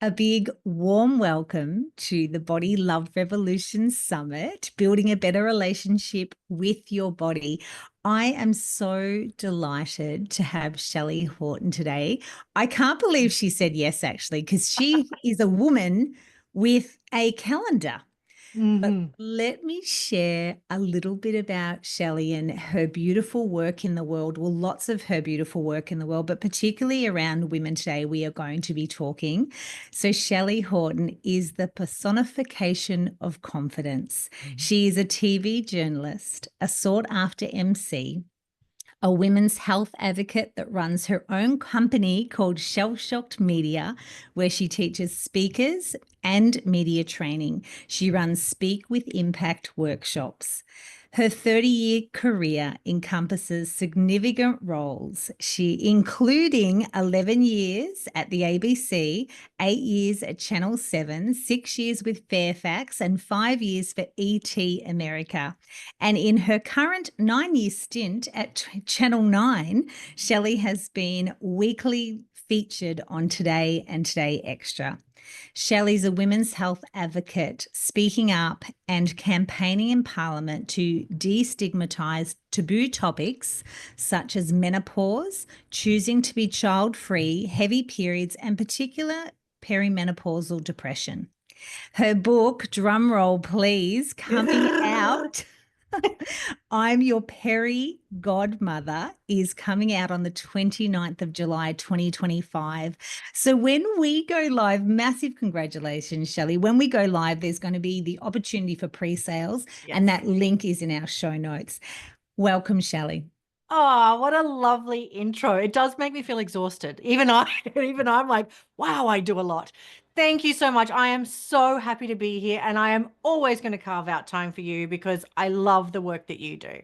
A big warm welcome to the Body Love Revolution Summit, building a better relationship with your body. I am so delighted to have Shelly Horton today. I can't believe she said yes, actually, because she is a woman with a calendar. But Hmm. let me share a little bit about Shelley and her beautiful work in the world. Well, lots of her beautiful work in the world, but particularly around women today, we are going to be talking. So, Shelley Horton is the personification of confidence. She is a TV journalist, a sought after MC, a women's health advocate that runs her own company called ShellShocked Media, where she teaches speakers and media training. She runs Speak with Impact workshops. Her 30-year career encompasses significant roles, including 11 years at the ABC, 8 years at Channel 7, 6 years with Fairfax, and 5 years for ET America. And in her current 9-year stint at Channel 9, Shelley has been weekly featured on Today and Today Extra. Shelley's a women's health advocate, speaking up and campaigning in Parliament to destigmatise taboo topics such as menopause, choosing to be child-free, heavy periods, and particular perimenopausal depression. Her book, drumroll please, coming out. I'm Your Peri Godmother is coming out on the 29th of July, 2025. So when we go live, massive congratulations, Shelley. When we go live, there's going to be the opportunity for pre-sales, and Yes. that link is in our show notes. Welcome, Shelley. Oh, what a lovely intro. It does make me feel exhausted. Even I'm like, wow, I do a lot. Thank you so much. I am so happy to be here, and I am always going to carve out time for you because I love the work that you do.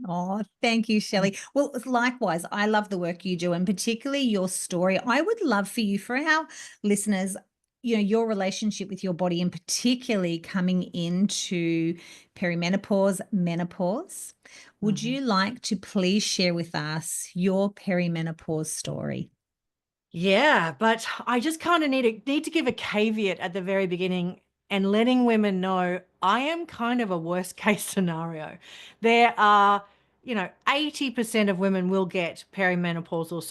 Oh, thank you, Shelley. Well, likewise, I love the work you do and particularly your story. I would love for you, for our listeners, your relationship with your body and particularly coming into perimenopause, menopause. Would Mhm. you like to please share with us your perimenopause story? Yeah, but I just kind of need to give a caveat at the very beginning and letting women know I am kind of a worst case scenario. There are, 80% of women will get perimenopausal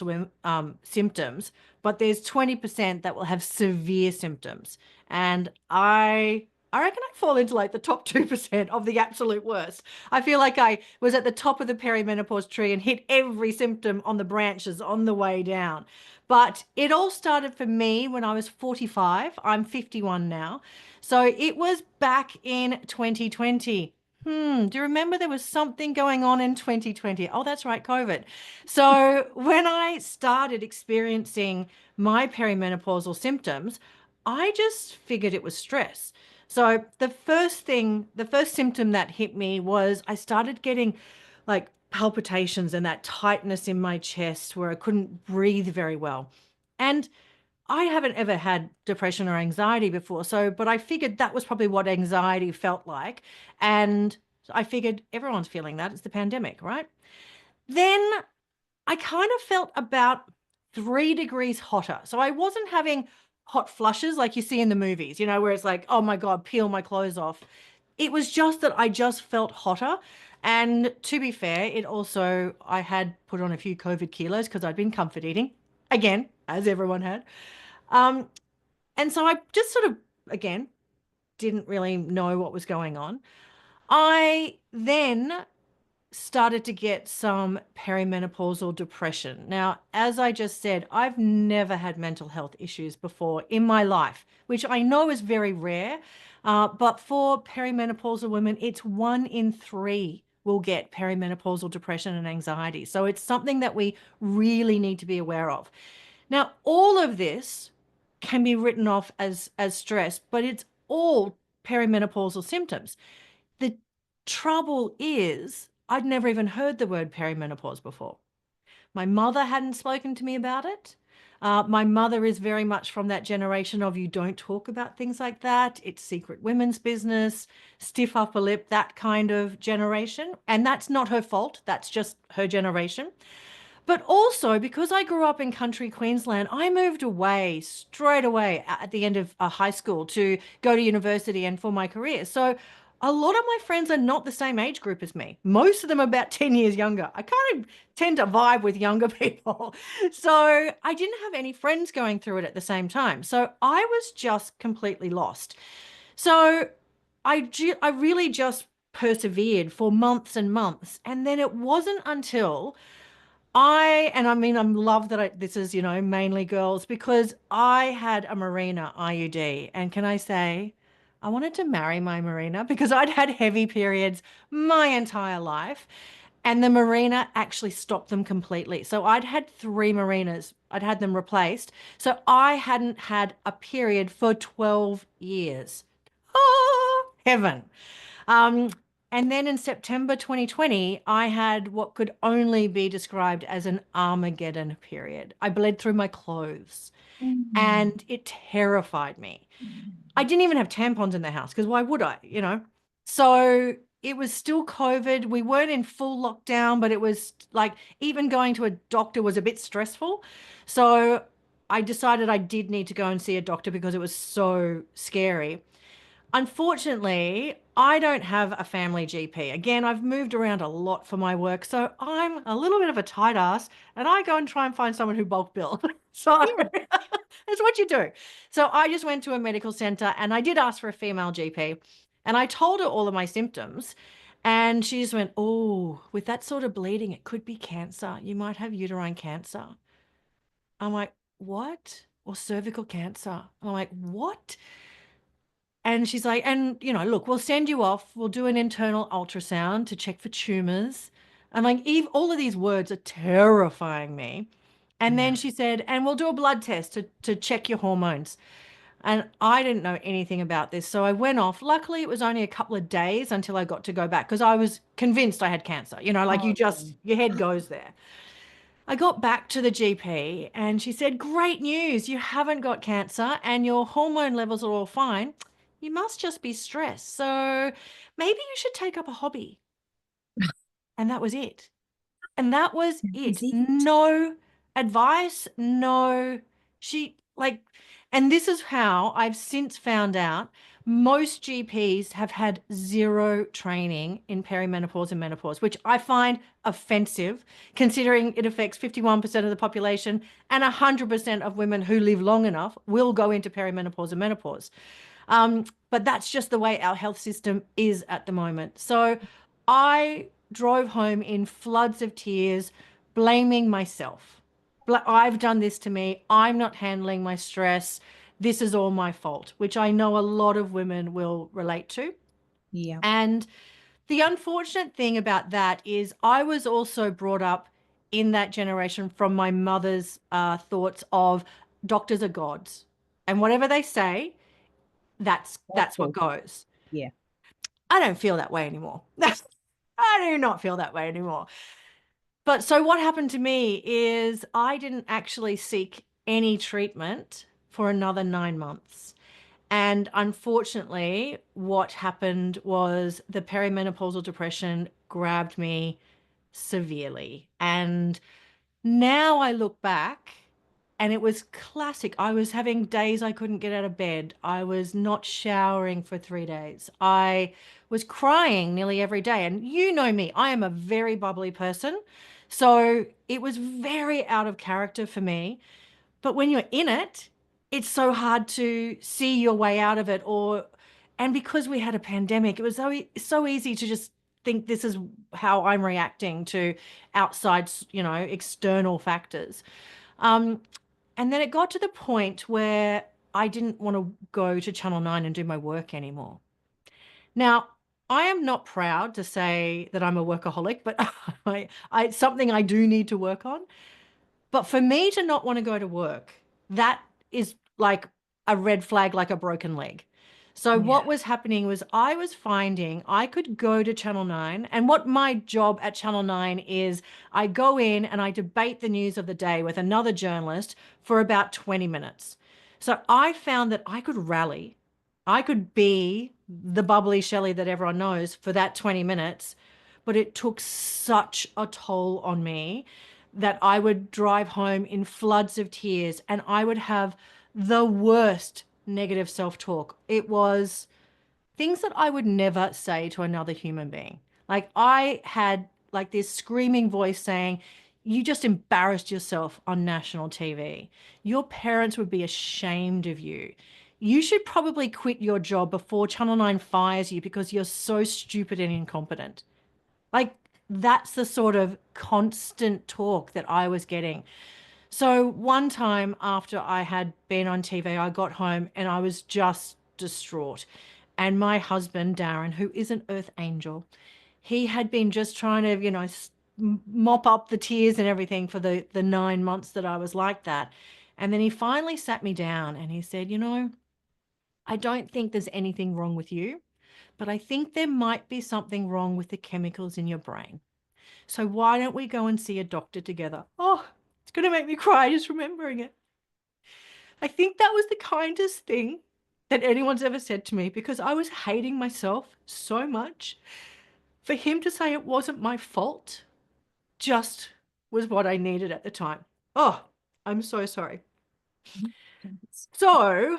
symptoms, but there's 20% that will have severe symptoms. And I reckon I fall into like the top 2% of the absolute worst. I feel like I was at the top of the perimenopause tree and hit every symptom on the branches on the way down. But it all started for me when I was 45. I'm 51 now. So it was back in 2020. Do you remember there was something going on in 2020? Oh, that's right, COVID. So when I started experiencing my perimenopausal symptoms, I just figured it was stress. So the first symptom that hit me was I started getting like palpitations and that tightness in my chest where I couldn't breathe very well. And I haven't ever had depression or anxiety before. But I figured that was probably what anxiety felt like. And I figured everyone's feeling that. It's the pandemic, right? Then I kind of felt about 3 degrees hotter. So I wasn't having hot flushes like you see in the movies, where it's like, oh my God, peel my clothes off. It was just that I just felt hotter. And to be fair, I had put on a few COVID kilos because I'd been comfort eating again, as everyone had. Um, and so I just sort of, again, didn't really know what was going on. I then started to get some perimenopausal depression. Now, as I just said, I've never had mental health issues before in my life, which I know is very rare. But for perimenopausal women, it's 1 in 3 will get perimenopausal depression and anxiety. So it's something that we really need to be aware of. Now, all of this can be written off as stress, but it's all perimenopausal symptoms. The trouble is, I'd never even heard the word perimenopause before. My mother hadn't spoken to me about it. My mother is very much from that generation of you don't talk about things like that. It's secret women's business, stiff upper lip, that kind of generation. And that's not her fault. That's just her generation. But also, also, because I grew up in country Queensland, I moved away straight away at the end of high school to go to university and for my career. So a lot of my friends are not the same age group as me. Most of them are about 10 years younger. I kind of tend to vibe with younger people. So I didn't have any friends going through it at the same time. So I was just completely lost. So I really just persevered for months and months. And then it wasn't until I mean, I'm love that this is, mainly girls because I had a Marina IUD. And can I say, I wanted to marry my Marina because I'd had heavy periods my entire life. And the Marina actually stopped them completely. So I'd had three Marinas, I'd had them replaced. So I hadn't had a period for 12 years. Oh, heaven. Um, and then in September 2020, I had what could only be described as an Armageddon period. I bled through my clothes Mm. and it terrified me. I didn't even have tampons in the house because why would I? So it was still COVID. We weren't in full lockdown, but it was like even going to a doctor was a bit stressful. So I decided I did need to go and see a doctor because it was so scary. Unfortunately, I don't have a family GP. Again, I've moved around a lot for my work, so I'm a little bit of a tight ass, and I go and try and find someone who bulk bill. So Yeah. that's what you do. So I just went to a medical center and I did ask for a female GP, and I told her all of my symptoms. And she just went, "Oh, with that sort of bleeding, it could be cancer. You might have uterine cancer." I'm like, "What?" Or cervical cancer. I'm like, "What?" And she's like, and look, we'll send you off. We'll do an internal ultrasound to check for tumors. And like, Eve, all of these words are terrifying me. And Yeah. then she said, and we'll do a blood test to check your hormones. And I didn't know anything about this. So I went off. Luckily, it was only a couple of days until I got to go back because I was convinced I had cancer. Like Oh, yeah. your head goes there. I got back to the GP and she said, "Great news. You haven't got cancer and your hormone levels are all fine. You must just be stressed. So maybe you should take up a hobby." And that was it. And that was Is it. it? No advice, no, she like, and this is how I've since found out most GPs have had zero training in perimenopause and menopause, which I find offensive considering it affects 51% of the population and 100% of women who live long enough will go into perimenopause and menopause. But that's just the way our health system is at the moment. So I drove home in floods of tears, blaming myself. I've done this to me. I'm not handling my stress. This is all my fault, which I know a lot of women will relate to. Yeah. And the unfortunate thing about that is I was also brought up in that generation from my mother's thoughts of doctors are gods. And whatever they say, That's that's what all. goes. Yeah. I don't feel that way anymore. I do not feel that way anymore. But so what happened to me is I didn't actually seek any treatment for another 9 months. And unfortunately, what happened was the perimenopausal depression grabbed me severely. And now I look back and it was classic. I was having days I couldn't get out of bed. I was not showering for 3 days. I was crying nearly every day. And you know me, I am a very bubbly person. So it was very out of character for me. But when you're in it, it's so hard to see your way out of it. And because we had a pandemic, it was so easy to just think this is how I'm reacting to outside, external factors. Um, and then it got to the point where I didn't want to go to Channel 9 and do my work anymore. Now, I am not proud to say that I'm a workaholic, but it's something I do need to work on. But for me to not want to go to work, that is like a red flag, like a broken leg. So Yeah. what was happening was I was finding I could go to Channel 9, and what my job at Channel 9 is I go in and I debate the news of the day with another journalist for about 20 minutes. So I found that I could rally. I could be the bubbly Shelley that everyone knows for that 20 minutes, but it took such a toll on me that I would drive home in floods of tears and I would have the worst negative self-talk. It was things that I would never say to another human being. Like I had like this screaming voice saying, you just embarrassed yourself on national TV. Your parents would be ashamed of you. You should probably quit your job before Channel 9 fires you because you're so stupid and incompetent. Like that's the sort of constant talk that I was getting. So one time after I had been on TV, I got home and I was just distraught. And my husband, Darren, who is an earth angel, he had been just trying to, mop up the tears and everything for the 9 months that I was like that. And then he finally sat me down and he said, I don't think there's anything wrong with you, but I think there might be something wrong with the chemicals in your brain. So why don't we go and see a doctor together? Oh, it's going to make me cry just remembering it. I think that was the kindest thing that anyone's ever said to me because I was hating myself so much. For him to say it wasn't my fault just was what I needed at the time. Oh, I'm so sorry. So,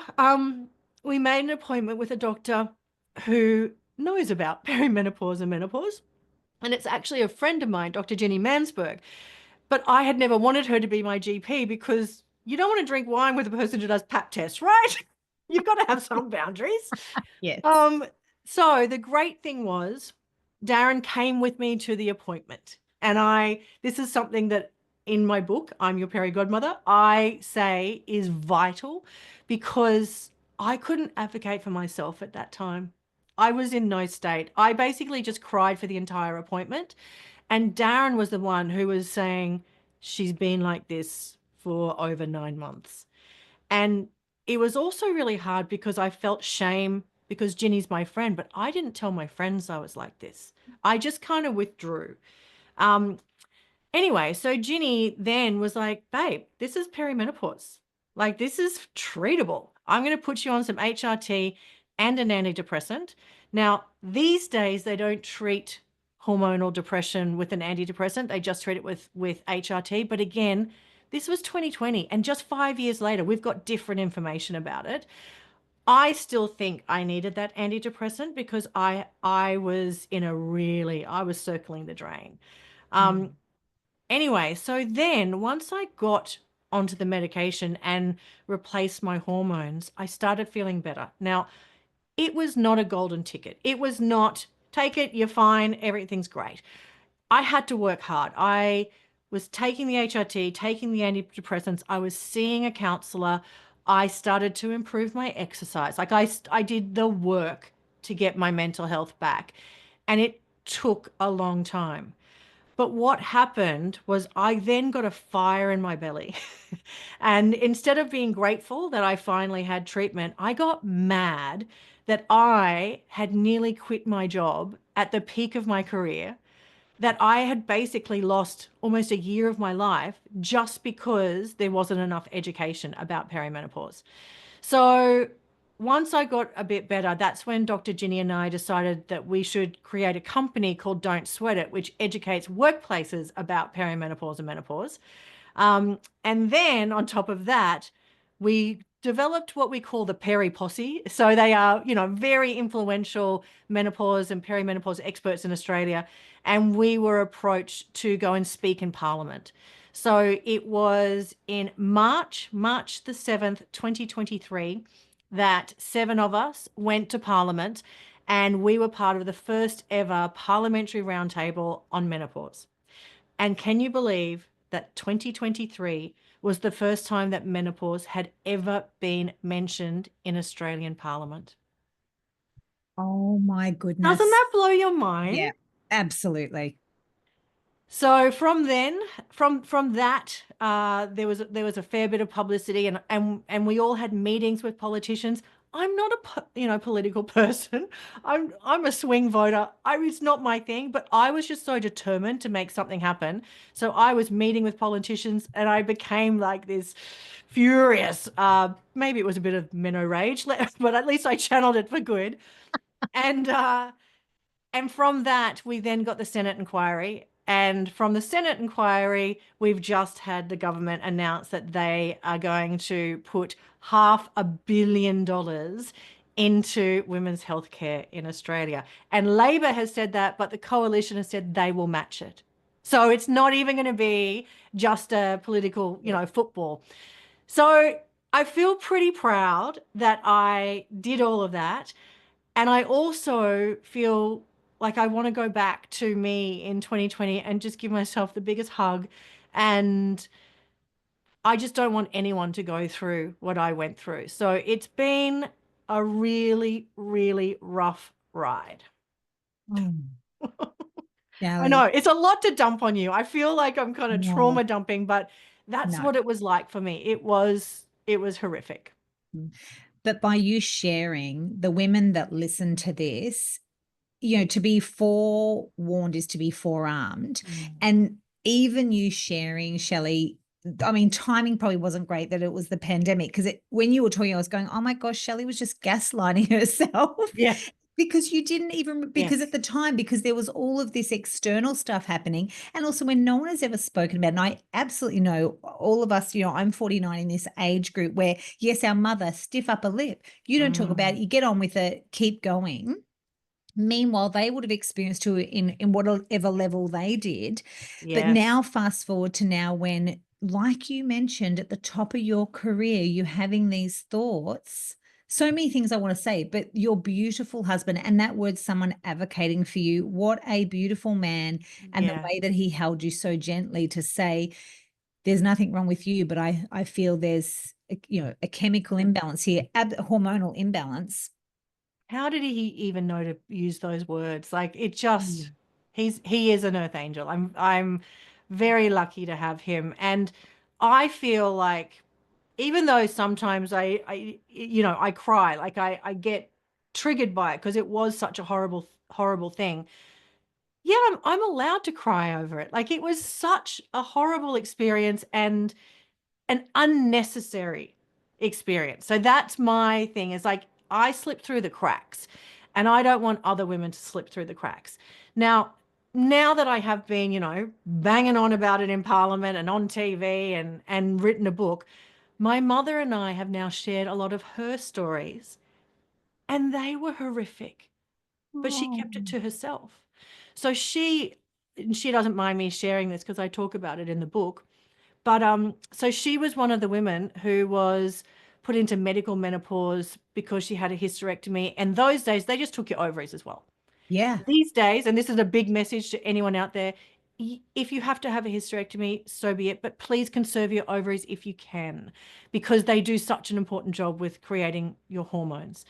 we made an appointment with a doctor who knows about perimenopause and menopause. And it's actually a friend of mine, Dr. Jenny Mansberg. But I had never wanted her to be my GP because you don't want to drink wine with a person who does pap tests, right? You've got to have some boundaries. Yes. So the great thing was Darren came with me to the appointment. And this is something that in my book, I'm Your Peri Godmother, I say is vital because I couldn't advocate for myself at that time. I was in no state. I basically just cried for the entire appointment. And Darren was the one who was saying, she's been like this for over 9 months. And it was also really hard because I felt shame because Ginny's my friend, but I didn't tell my friends I was like this. I just kind of withdrew. Um, Anyway, so Ginny then was like, babe, this is perimenopause. Like, this is treatable. I'm going to put you on some HRT and an antidepressant. Now, these days, they don't treat hormonal depression with an antidepressant. They just treat it with HRT. But again, this was 2020. And just 5 years later, we've got different information about it. I still think I needed that antidepressant because I was I was circling the drain. Anyway, so then once I got onto the medication and replaced my hormones, I started feeling better. Now, it was not a golden ticket. It was not, take it, you're fine, everything's great. I had to work hard. I was taking the HRT, taking the antidepressants. I was seeing a counselor. I started to improve my exercise. Like I did the work to get my mental health back. And it took a long time. But what happened was I then got a fire in my belly. And instead of being grateful that I finally had treatment, I got mad that I had nearly quit my job at the peak of my career, that I had basically lost almost a year of my life just because there wasn't enough education about perimenopause. So once I got a bit better, that's when Dr. Ginny and I decided that we should create a company called Don't Sweat It, which educates workplaces about perimenopause and menopause. And then on top of that, we developed what we call the Peri Posse. So they are, very influential menopause and perimenopause experts in Australia. And we were approached to go and speak in Parliament. So it was in March the 7th, 2023, that 7 of us went to Parliament and we were part of the first ever parliamentary roundtable on menopause. And can you believe that 2023 was the first time that menopause had ever been mentioned in Australian Parliament? Oh my Doesn't goodness. that blow your mind? Yeah, absolutely. So from then, from that, there was a fair bit of publicity, and we all had meetings with politicians. I'm not a political person. I'm a swing voter. It's not my thing, but I was just so determined to make something happen. So I was meeting with politicians, and I became like this furious. Maybe it was a bit of minnow rage, but at least I channeled it for good. And from that, we then got the Senate inquiry. And from the Senate inquiry, we've just had the government announce that they are going to put $500 million into women's healthcare in Australia. And Labor has said that, but the coalition has said they will match it. So it's not even going to be just a political, football. So I feel pretty proud that I did all of that. And I also feel like I want to go back to me in 2020 and just give myself the biggest hug. And I just don't want anyone to go through what I went through. So it's been a really, really rough ride. Oh, I know Shelly, it's a lot to dump on you. I feel like I'm kind of no, trauma dumping, but that's no. what it was like for me. It was horrific. But by you sharing, the women that listen to this, to be forewarned is to be forearmed. Mm. And even you sharing, Shelley, I mean, timing probably wasn't great that it was the pandemic, because when you were talking, I was going, oh my gosh, Shelley was just gaslighting herself. Yeah. Because you didn't even, because at Yes. the time, because there was all of this external stuff happening. And also when no one has ever spoken about it, and I absolutely know all of us, I'm 49 in this age group where, yes, our mother, stiff upper lip. You don't talk about it, Mm. you get on with it, keep going. Meanwhile, they would have experienced to in whatever level they did. But Yes. now, fast forward to now, when, like you mentioned, at the top of your career, you're having these thoughts. So many things I want to say, but your beautiful husband, and that word, someone advocating for you, what a beautiful man, and the Yeah. way that he held you so gently to say, there's nothing wrong with you, but I feel there's a chemical imbalance here, hormonal imbalance. How did he even know to use those words? Like it just he is an earth angel. I'm very lucky to have him. And I feel like even though sometimes I cry, like I get triggered by it because it was such a horrible thing. Yeah, I'm allowed to cry over it. Like it was such a horrible experience and an unnecessary experience. So that's my thing is like I slip through the cracks and I don't want other women to slip through the cracks. Now that I have been, banging on about it in Parliament and on TV and written a book, my mother and I have now shared a lot of her stories and they were horrific, but she Oh, kept it to herself. So she doesn't mind me sharing this because I talk about it in the book. But so she was one of the women who was put into medical menopause because she had a hysterectomy. And those days, they just took your ovaries as well. yeah. These days, and this is a big message to anyone out there, if you have to have a hysterectomy, so be it. But please conserve your ovaries if you can, because they do such an important job with creating your hormones.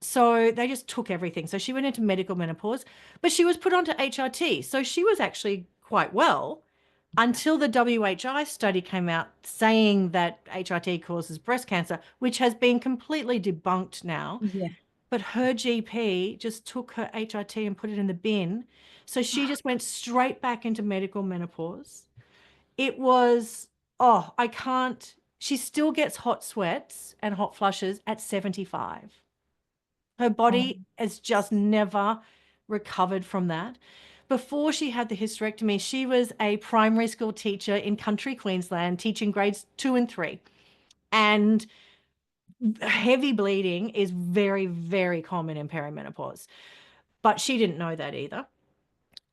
So they just took everything. So she went into medical menopause, but she was put onto HRT. So she was actually quite well until the WHI study came out saying that HRT causes breast cancer, which has been completely debunked now. Yeah. But her GP just took her HRT and put it in the bin. So she just went straight back into medical menopause. It was, oh, I can't. She still gets hot sweats and hot flushes at 75. Her Oh, body has just never recovered from that. Before she had the hysterectomy, she was a primary school teacher in country Queensland, teaching grades 2 and 3. And heavy bleeding is very, very common in perimenopause. But she didn't know that either.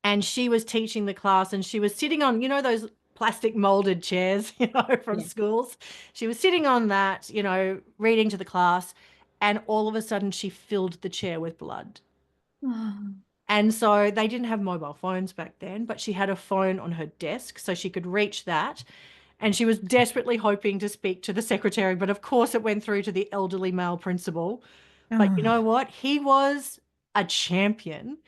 And she was teaching the class and she was sitting on, those plastic molded chairs, from yeah. schools. She was sitting on that, reading to the class. And all of a sudden, she filled the chair with blood. Oh, And so they didn't have mobile phones back then, but she had a phone on her desk so she could reach that. And she was desperately hoping to speak to the secretary, but of course it went through to the elderly male principal. But you know oh, what? He was a champion.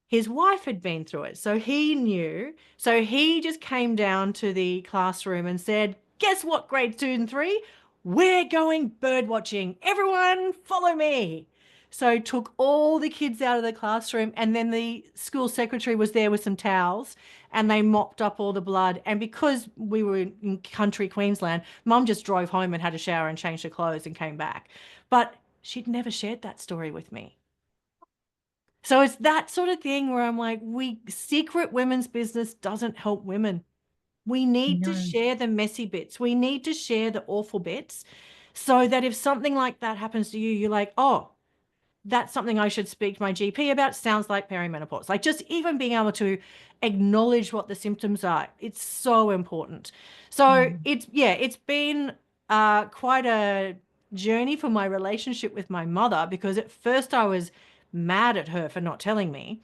His wife had been through it, so he knew. So he just came down to the classroom and said, guess what, grade 2 and 3? We're going bird watching. Everyone follow me. So took all the kids out of the classroom and then the school secretary was there with some towels and they mopped up all the blood. And because we were in country Queensland, mum just drove home and had a shower and changed her clothes and came back. But she'd never shared that story with me. So it's that sort of thing where I'm like, secret women's business doesn't help women. We need to No. share the messy bits. We need to share the awful bits so that if something like that happens to you, you're like, oh, that's something I should speak to my GP about. Sounds like perimenopause. Like just even being able to acknowledge what the symptoms are, it's so important. So Mm. it's been quite a journey for my relationship with my mother because at first I was mad at her for not telling me,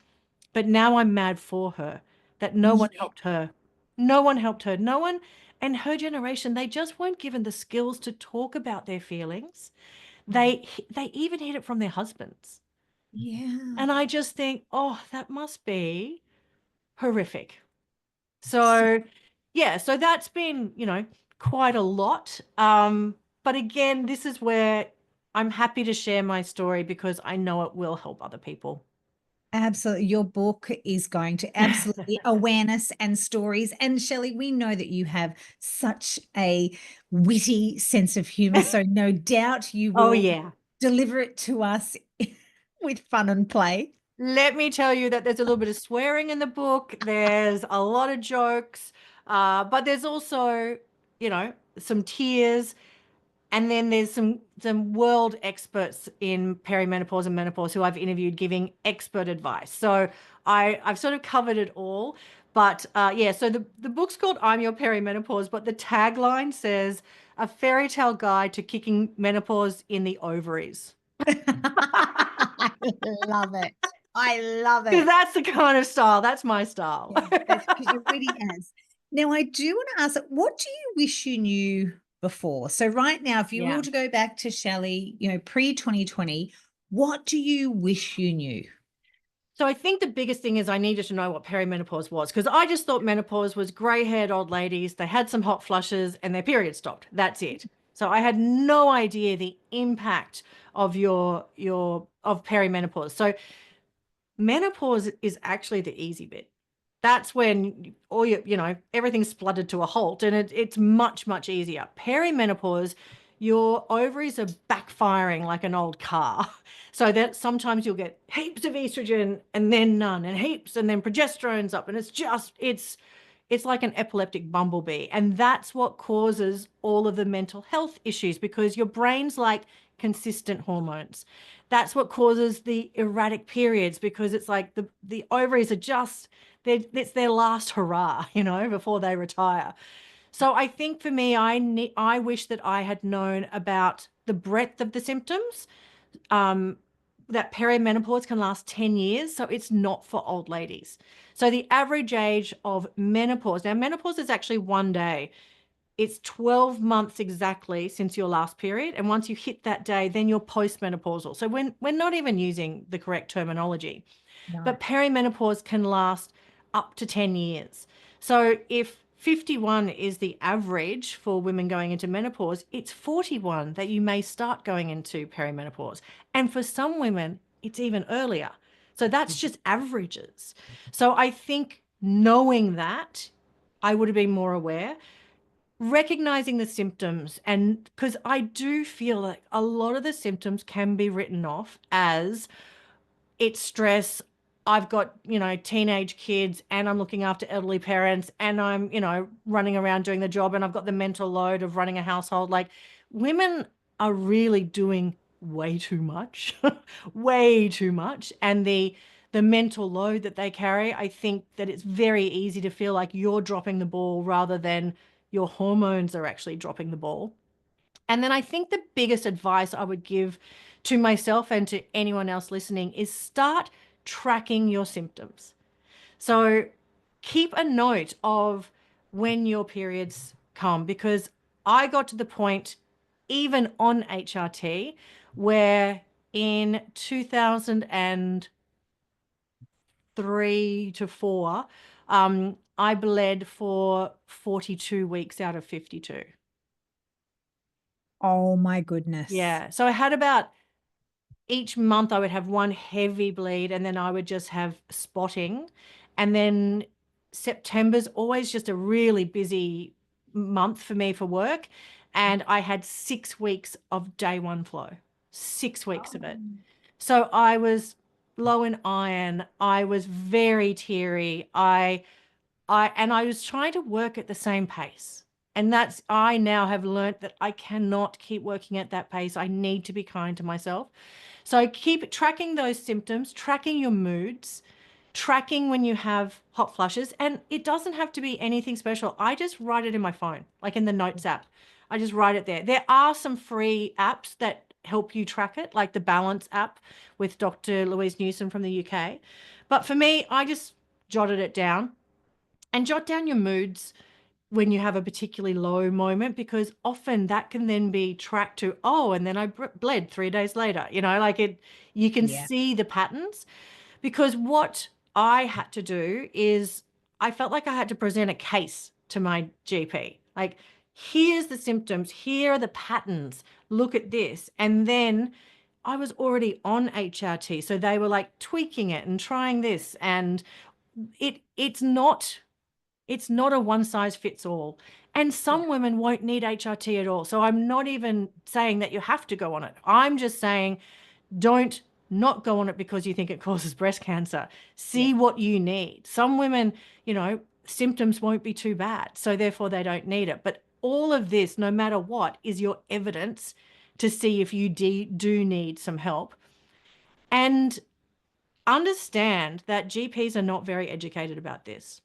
but now I'm mad for her that no one Yeah. helped her. No one helped her. No one and her generation, they just weren't given the skills to talk about their feelings. They even hid it from their husbands. Yeah. And I just think, oh, that must be horrific. So So, yeah, so that's been, quite a lot. But again, this is where I'm happy to share my story because I know it will help other people. absolutely. Your book is going to absolutely awareness and stories. And Shelley, we know that you have such a witty sense of humor. So no doubt you Oh, will yeah. deliver it to us with fun and play. Let me tell you that there's a little bit of swearing in the book. There's a lot of jokes, but there's also, some tears. And then there's some world experts in perimenopause and menopause who I've interviewed giving expert advice. So I've sort of covered it all. But yeah, so the book's called I'm Your Perimenopause, but the tagline says a fairy tale guide to kicking menopause in the ovaries. I love it. I love Because it. that's the kind of style, that's my style. Yeah, that's because you're witty as. Now, I do want to ask, what do you wish you knew before? So, right now, if you Yeah. were to go back to Shelley, pre 2020, what do you wish you knew? So I think the biggest thing is I needed to know what perimenopause was because I just thought menopause was grey-haired old ladies. They had some hot flushes and their period stopped. That's it. So I had no idea the impact of your of perimenopause. So menopause is actually the easy bit. That's when all everything's spluttered to a halt and it's much, much easier. Perimenopause, your ovaries are backfiring like an old car. So that sometimes you'll get heaps of estrogen and then none and heaps and then progesterone's up and it's like an epileptic bumblebee. And that's what causes all of the mental health issues because your brain's like consistent hormones. That's what causes the erratic periods because it's like the ovaries are just it's their last hurrah, before they retire. So I think for me, I wish that I had known about the breadth of the symptoms. Um, that perimenopause can last 10 years, so it's not for old ladies. So the average age of menopause, now menopause is actually 1 day. It's 12 months exactly since your last period. And once you hit that day, then you're postmenopausal. So we're not even using the correct terminology. No. But perimenopause can last up to 10 years. So if 51 is the average for women going into menopause, it's 41 that you may start going into perimenopause. And for some women, it's even earlier. So that's just averages. So I think knowing that, I would have been more aware, recognizing the symptoms. And because I do feel like a lot of the symptoms can be written off as it's stress. I've got, teenage kids and I'm looking after elderly parents and I'm, running around doing the job and I've got the mental load of running a household. Like women are really doing way too much, way too much. And the mental load that they carry, I think that it's very easy to feel like you're dropping the ball rather than your hormones are actually dropping the ball. And then I think the biggest advice I would give to myself and to anyone else listening is start tracking your symptoms. So keep a note of when your periods come because I got to the point, even on HRT, where in 2003 to 4, I bled for 42 weeks out of 52. Oh my goodness. Yeah. So I had about each month I would have one heavy bleed and then I would just have spotting. And then September's always just a really busy month for me for work. And I had 6 weeks of day one flow, 6 weeks of it. Oh. So I was low in iron. I was very teary. I was trying to work at the same pace. And I now have learnt that I cannot keep working at that pace. I need to be kind to myself. So keep tracking those symptoms, tracking your moods, tracking when you have hot flushes. And it doesn't have to be anything special. I just write it in my phone, like in the Notes app. I just write it there. There are some free apps that help you track it, like the Balance app with Dr. Louise Newsom from the UK. But for me, I just jotted it down, and jot down your moods when you have a particularly low moment, because often that can then be tracked to, oh, and then I bled 3 days later, like you can Yeah. see the patterns. Because what I had to do is I felt like I had to present a case to my GP. Like, here's the symptoms, here are the patterns, look at this. And then I was already on HRT. So they were like tweaking it and trying this. And it's not a one size fits all. And Yeah. some women won't need HRT at all. So I'm not even saying that you have to go on it. I'm just saying, don't not go on it because you think it causes breast cancer. Yeah. See what you need. Some women, symptoms won't be too bad, so therefore they don't need it. But all of this, no matter what, is your evidence to see if you do need some help. And understand that GPs are not very educated about this.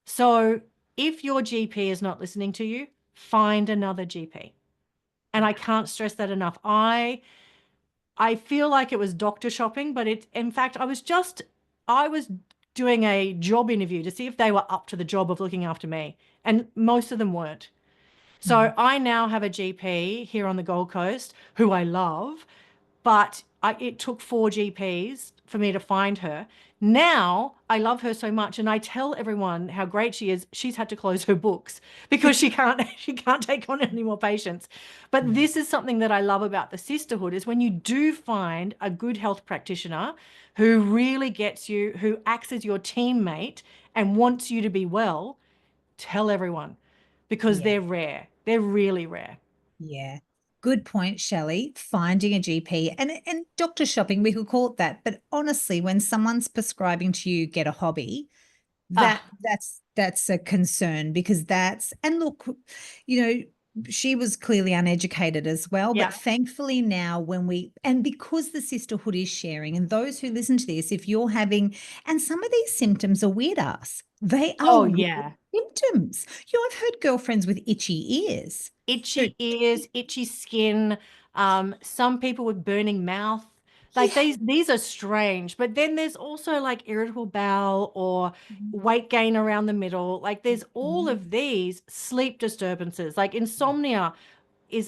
So if your GP is not listening to you, find another GP. And I can't stress that enough. I feel like it was doctor shopping, but in fact, I was doing a job interview to see if they were up to the job of looking after me. And most of them weren't. So Mm. I now have a GP here on the Gold Coast who I love, but it took 4 GPs for me to find her. Now I love her so much, and I tell everyone how great she is. She's had to close her books because she can't take on any more patients. But Mm. this is something that I love about the sisterhood, is when you do find a good health practitioner who really gets you, who acts as your teammate and wants you to be well, tell everyone, because Yeah. they're rare. They're really rare. Yeah. Good point, Shelley. Finding a GP and doctor shopping, we could call it that. But honestly, when someone's prescribing to you, get a hobby, Ah, that's a concern, because and look, you know, she was clearly uneducated as well, but yeah. thankfully now and because the sisterhood is sharing, and those who listen to this, if you're having, and some of these symptoms are weird ass, they are Oh, weird yeah. symptoms. I've heard girlfriends with itchy ears. So Itchy ears, itchy skin, some people with burning mouth. Like yeah. these are strange. But then there's also like irritable bowel or Mhm. weight gain around the middle. Like there's all Mhm. of these sleep disturbances, like insomnia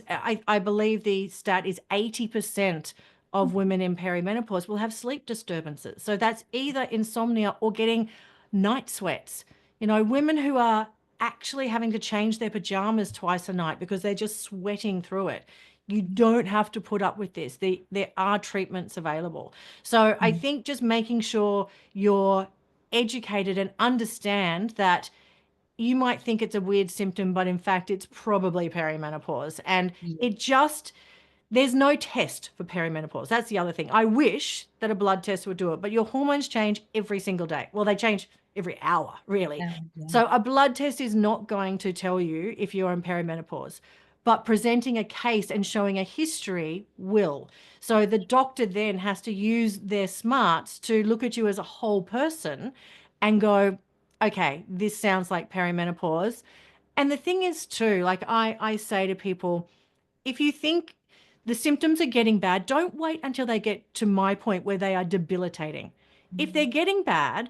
I believe the stat is 80% of women in perimenopause will have sleep disturbances. So that's either insomnia or getting night sweats. Women who are actually having to change their pajamas twice a night because they're just sweating through it. You don't have to put up with this. There are treatments available. So I Mhm. think just making sure you're educated and understand that you might think it's a weird symptom, but in fact, it's probably perimenopause. And Yeah. it just, there's no test for perimenopause. That's the other thing. I wish that a blood test would do it, but your hormones change every single day. Well, they change every hour, really. Yeah. So a blood test is not going to tell you if you're in perimenopause, but presenting a case and showing a history will. So the doctor then has to use their smarts to look at you as a whole person and go, okay, this sounds like perimenopause. And the thing is too, like I say to people, if you think the symptoms are getting bad, don't wait until they get to my point where they are debilitating. If they're Mhm. getting bad,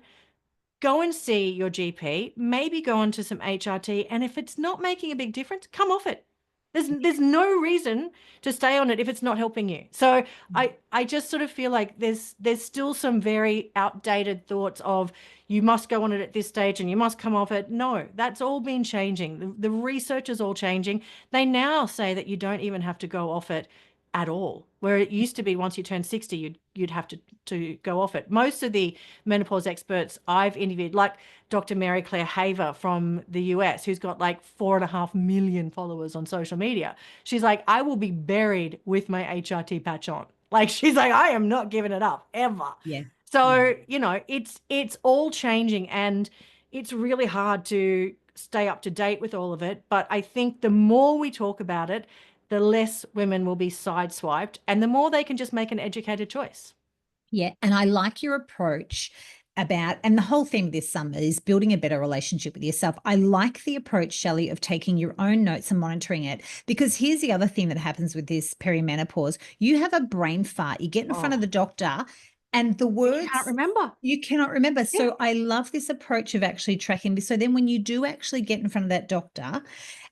go and see your GP, maybe go on to some HRT, and if it's not making a big difference, come off it. There's no reason to stay on it if it's not helping you. So I just sort of feel like there's still some very outdated thoughts of you must go on it at this stage and you must come off it. No, that's all been changing. The research is all changing. They now say that you don't even have to go off it at all. Where it used to be once you turn 60, you'd have to go off it. Most of the menopause experts I've interviewed, like Dr. Mary Claire Haver from the US, who's got like 4.5 million followers on social media. She's like, I will be buried with my HRT patch on. Like, she's like, I am not giving it up ever. Yeah. So, it's all changing, and it's really hard to stay up to date with all of it. But I think the more we talk about it, the less women will be sideswiped and the more they can just make an educated choice. Yeah. And I like your approach about, and the whole theme this summer is building a better relationship with yourself. I like the approach, Shelley, of taking your own notes and monitoring it. Because here's the other thing that happens with this perimenopause: you have a brain fart, you get in front of Oh, the doctor, and the and you can't words remember. you cannot remember. Yeah. So I love this approach of actually tracking this. So then when you do actually get in front of that doctor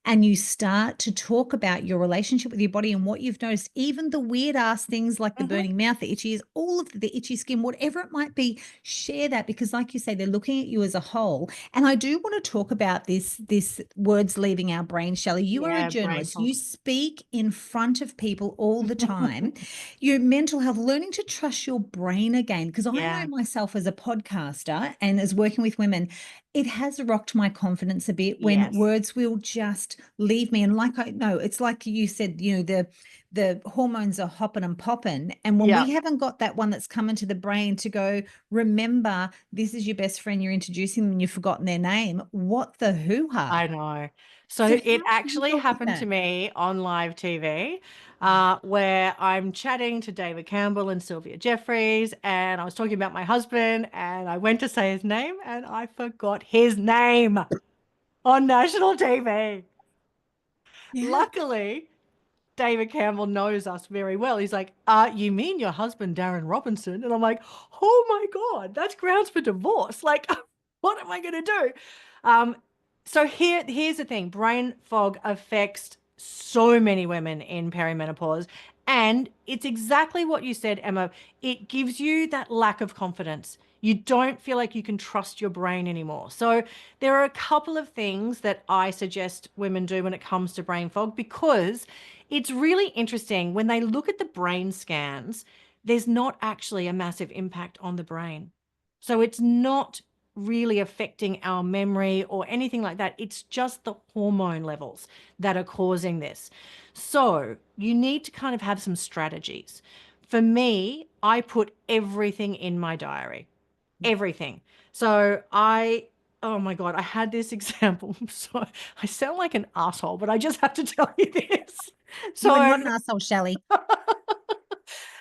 and you start to talk about your relationship with your body and what you've noticed, even the weird ass things like the Hmm. burning mouth, the itchy ears, all of the itchy skin, whatever it might be, share that, because like you say, they're looking at you as a whole. And I do want to talk about this words leaving our brain, Shelley. You are a Yeah, brain journalist. You fog. speak in front of people all the time. Your mental health, learning to trust your brain again. Because I know Yeah. myself as a podcaster and as working with women, it has rocked my confidence a bit when Yes. words will just leave me. And like I know, it's like you said, the hormones are hopping and popping. And when Yeah. we haven't got that one that's come into the brain to go, remember, this is your best friend, you're introducing them and you've forgotten their name. What the hoo-ha? I know. So So how it do you actually deal with happened to that? me on live TV, where I'm chatting to David Campbell and Sylvia Jeffries, and I was talking about my husband, and I went to say his name, and I forgot his name on national TV. Yeah. Luckily, David Campbell knows us very well. He's like, you mean your husband, Darren Robinson? And I'm like, oh my God, that's grounds for divorce. Like, what am I going to do? Um, so here's the thing. Brain fog affects so many women in perimenopause. And it's exactly what you said, Emma. It gives you that lack of confidence. You don't feel like you can trust your brain anymore. So there are a couple of things that I suggest women do when it comes to brain fog, because it's really interesting when they look at the brain scans, there's not actually a massive impact on the brain. So it's not really affecting our memory or anything like that. It's just the hormone levels that are causing this. So you need to kind of have some strategies. For me, I put everything in my diary, everything. So oh my God, I had this example. So I sound like an asshole, but I just have to tell you this. You are So not an asshole, Shelley.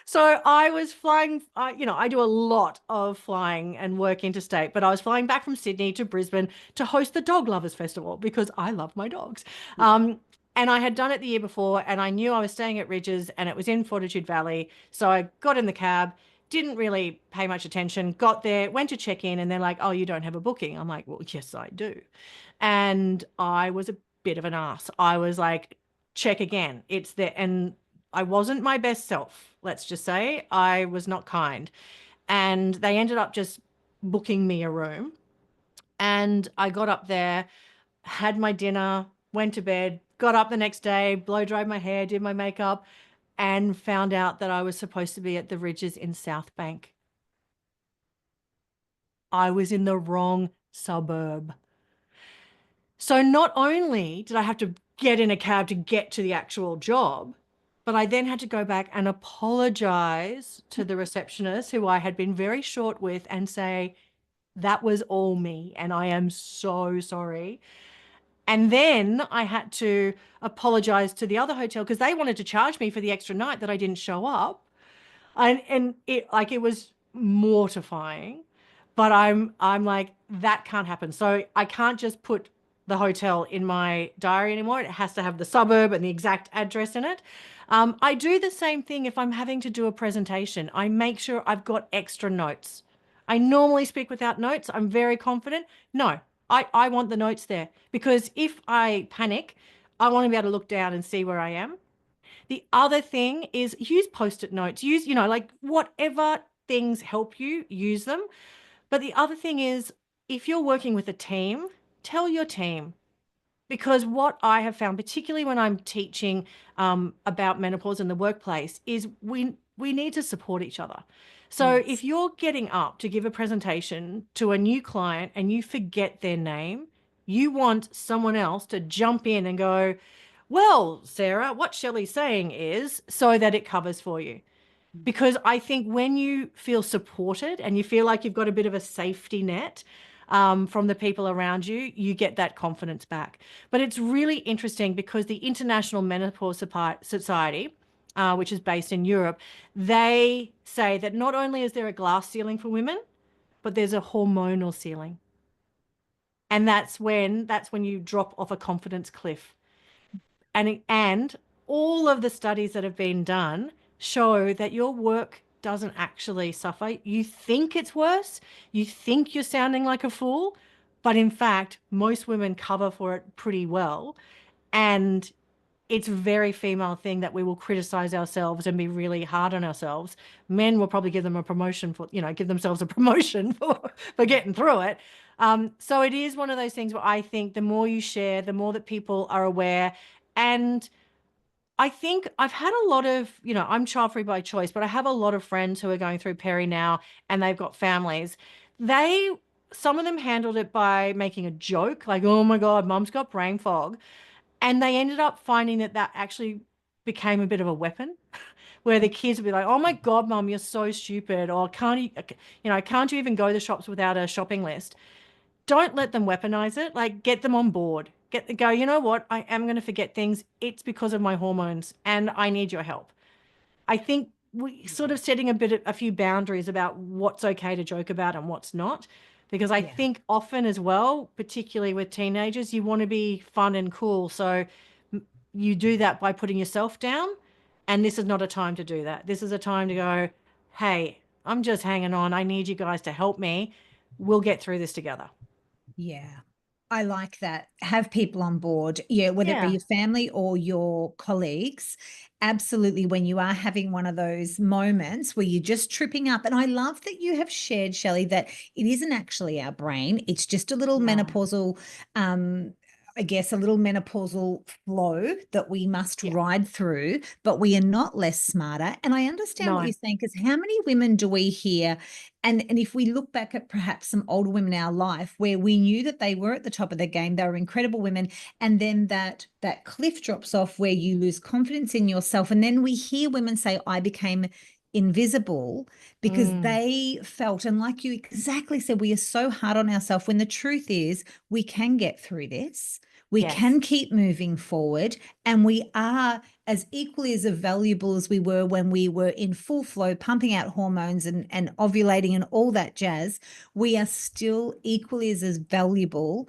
so I was flying, I do a lot of flying and work interstate, but I was flying back from Sydney to Brisbane to host the Dog Lovers Festival because I love my dogs. And I had done it the year before, and I knew I was staying at Ridges and it was in Fortitude Valley. So I got in the cab, didn't really pay much attention, got there, went to check in, and they're like, oh, you don't have a booking. I'm like, well, yes, I do. And I was a bit of an ass. I was like, check again. It's there. And I wasn't my best self, let's just say. I was not kind. And they ended up just booking me a room. And I got up there, had my dinner, went to bed, got up the next day, blow dried my hair, did my makeup, and found out that I was supposed to be at the Ridges in South Bank. I was in the wrong suburb. So not only did I have to get in a cab to get to the actual job, but I then had to go back and apologize to the receptionist who I had been very short with and say, that was all me and I am so sorry. And then I had to apologize to the other hotel because they wanted to charge me for the extra night that I didn't show up. And it was mortifying, but I'm like, that can't happen. So I can't just put the hotel in my diary anymore. It has to have the suburb and the exact address in it. I do the same thing if I'm having to do a presentation. I make sure I've got extra notes. I normally speak without notes. I'm very confident. No, I want the notes there because if I panic, I want to be able to look down and see where I am. The other thing is use post-it notes. Use, like whatever things help you, use them. But the other thing is if you're working with a team, tell your team. Because what I have found, particularly when I'm teaching about menopause in the workplace, is we need to support each other. So if Yes. you're getting up to give a presentation to a new client and you forget their name, you want someone else to jump in and go, well, Sarah, what Shelley's saying is, so that it covers for you. because I think when you feel supported and you feel like you've got a bit of a safety net from the people around you, you get that confidence back. But it's really interesting because the International Menopause Society, which is based in Europe, they say that not only is there a glass ceiling for women, but there's a hormonal ceiling. And that's when you drop off a confidence cliff. And all of the studies that have been done show that your work doesn't actually suffer. You think it's worse, you think you're sounding like a fool, but in fact, most women cover for it pretty well. And it's a very female thing that we will criticize ourselves and be really hard on ourselves. Men will probably give them a promotion for, give themselves a promotion for getting through it. So it is one of those things where I think the more you share, the more that people are aware. And I think I've had a lot of, I'm child free by choice, but I have a lot of friends who are going through peri now and they've got families. They, some of them handled it by making a joke, like, oh my God, mum's got brain fog. And they ended up finding that that actually became a bit of a weapon where the kids would be like, oh my God, mum, you're so stupid. Or can't you even go to the shops without a shopping list? Don't let them weaponize it. Like, get them on board. Go, you know what? I am going to forget things. It's because of my hormones and I need your help. I think we sort of setting a few boundaries about what's okay to joke about and what's not. Because I Yeah. think often as well, particularly with teenagers, you want to be fun and cool. So you do that by putting yourself down. And this is not a time to do that. This is a time to go, hey, I'm just hanging on. I need you guys to help me. We'll get through this together. Yeah. I like that. Have people on board. Yeah, whether it be Yeah. your family or your colleagues. Absolutely. When you are having one of those moments where you're just tripping up. And I love that you have shared, Shelley, that it isn't actually our brain. It's just a little Yeah. menopausal, I guess, a little menopausal flow that we must Yeah. ride through, but we are not less smarter. And I understand what No. you're saying, because how many women do we hear? And if we look back at perhaps some older women in our life where we knew that they were at the top of their game, they were incredible women, and then that cliff drops off where you lose confidence in yourself, and then we hear women say, "I became invisible," because Mm. they felt, and like you exactly said, we are so hard on ourselves when the truth is we can get through this. We Yes. can keep moving forward, and we are as equally as valuable as we were when we were in full flow, pumping out hormones and ovulating and all that jazz. We are still equally as valuable.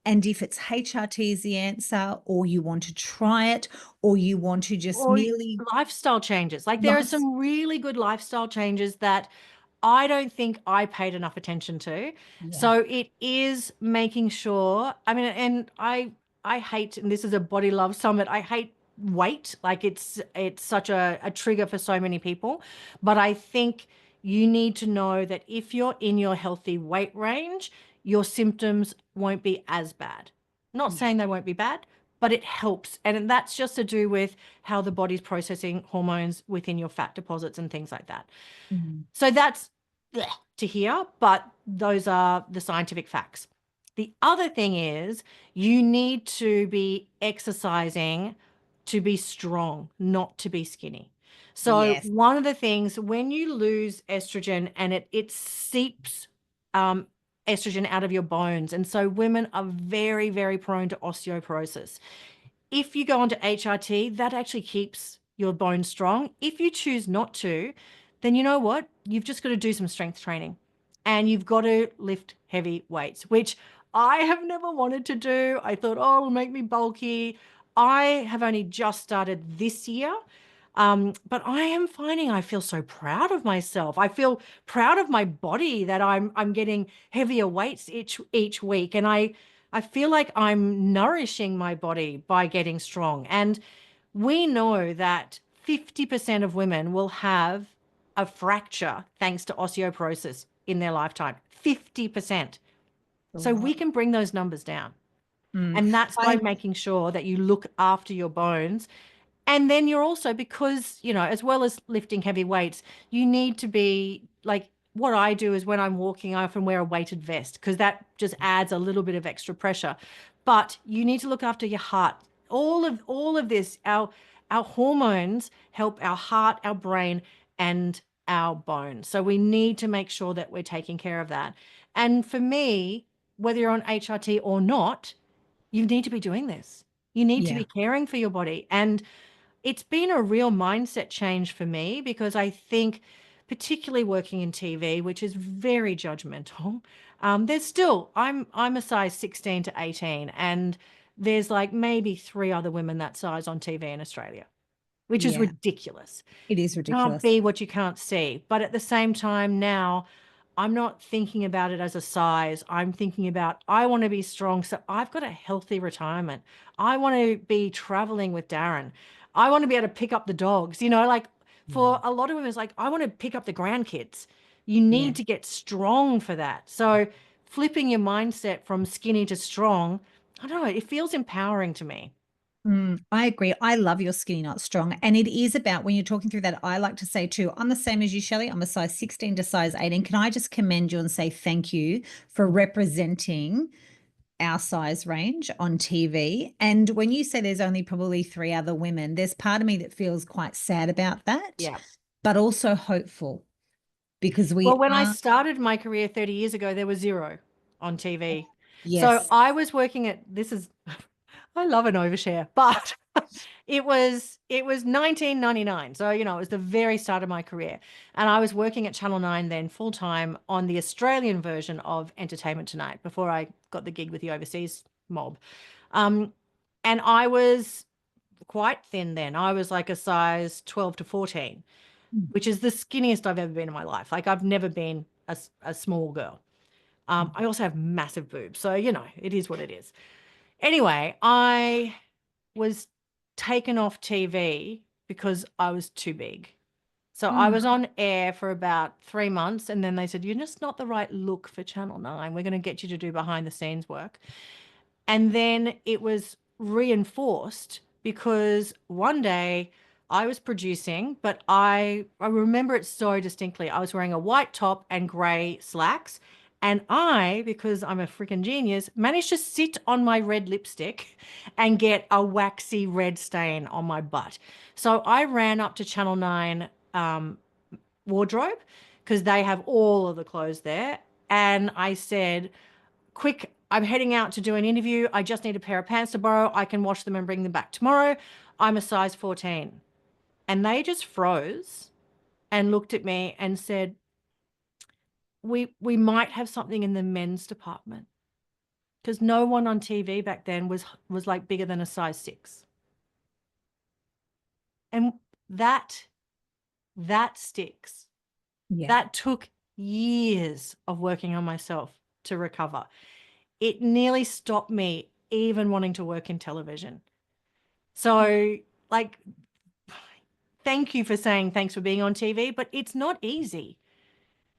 And if it's HRT is the answer, or you want to try it, or you want to just Or merely lifestyle changes. Like there are life, some really good lifestyle changes that I don't think I paid enough attention to. yeah, So it is making sure, I mean, and I hate, and this is a body love summit, I hate weight. Like it's such a trigger for so many people. But I think you need to know that if you're in your healthy weight range, your symptoms won't be as bad. Not yeah, saying they won't be bad, but it helps. And that's just to do with how the body's processing hormones within your fat deposits and things like that. mm, So that's bleh to hear, but those are the scientific facts. The other thing is you need to be exercising to be strong, not to be skinny. So yes, one of the things when you lose estrogen and it seeps um, estrogen out of your bones, and so women are very, very prone to osteoporosis. If you go onto HRT, that actually keeps your bones strong. If you choose not to, then you know what? You've just got to do some strength training and you've got to lift heavy weights, which I have never wanted to do. I thought, oh, it'll make me bulky. I have only just started this year. But I am finding I feel so proud of myself. I feel proud of my body that I'm getting heavier weights each week. And I feel like I'm nourishing my body by getting strong. And we know that 50% of women will have a fracture thanks to osteoporosis in their lifetime. 50%. a So we lot. can bring those numbers down. Mm. And that's by I making sure that you look after your bones. And then you're also, because, as well as lifting heavy weights, you need to be like, what I do is when I'm walking, I often wear a weighted vest because that just adds a little bit of extra pressure. But you need to look after your heart. All of this, our hormones help our heart, our brain, and our bones. So we need to make sure that we're taking care of that. And for me, whether you're on HRT or not, you need to be doing this. You need to Yeah. be caring for your body. And it's been a real mindset change for me, because I think, particularly working in TV, which is very judgmental, there's still, I'm a size 16 to 18, and there's like maybe 3 other women that size on TV in Australia, which is Yeah. ridiculous. It is Can't ridiculous. be what you can't see. But at the same time now, I'm not thinking about it as a size. I'm thinking about, I want to be strong. So I've got a healthy retirement. I want to be traveling with Darren. I want to be able to pick up the dogs. Like Yeah. for a lot of women, it's like, I want to pick up the grandkids. You Yeah. need to get strong for that. So flipping your mindset from skinny to strong, I don't know, it feels empowering to me. I agree. I love your skinny not strong. And it is about, when you're talking through that, I like to say too, I'm the same as you, Shelley. I'm a size 16 to size 18. Can I just commend you and say thank you for representing our size range on TV? And when you say there's only probably 3 other women, there's part of me that feels quite sad about that, Yeah. but also hopeful, because we Well, when I are, started my career 30 years ago, there was 0 on TV. So yes. I was working at, this is, I love an overshare, but it was 1999. So, it was the very start of my career. And I was working at Channel 9 then full time on the Australian version of Entertainment Tonight before I got the gig with the overseas mob. Um, and I was quite thin then. I was like a size 12 to 14, which is the skinniest I've ever been in my life. Like I've never been a small girl. I also have massive boobs. So, it is what it is. Anyway, I was taken off TV because I was too big. So I Mm. was on air for about 3 months, and then they said, "You're just not the right look for Channel 9. We're going to get you to do behind the scenes work." And then it was reinforced because one day I was producing, but I remember it so distinctly. I was wearing a white top and grey slacks. And I, because I'm a freaking genius, managed to sit on my red lipstick and get a waxy red stain on my butt. So I ran up to Channel 9 wardrobe, because they have all of the clothes there. And I said, "Quick, I'm heading out to do an interview. I just need a pair of pants to borrow. I can wash them and bring them back tomorrow. I'm a size 14." And they just froze and looked at me and said, We might have something in the men's department." Because no one on TV back then was like bigger than a size 6. And that that sticks. Yeah. That took years of working on myself to recover. It nearly stopped me even wanting to work in television. So, like, thank you for saying thanks for being on TV, but it's not easy.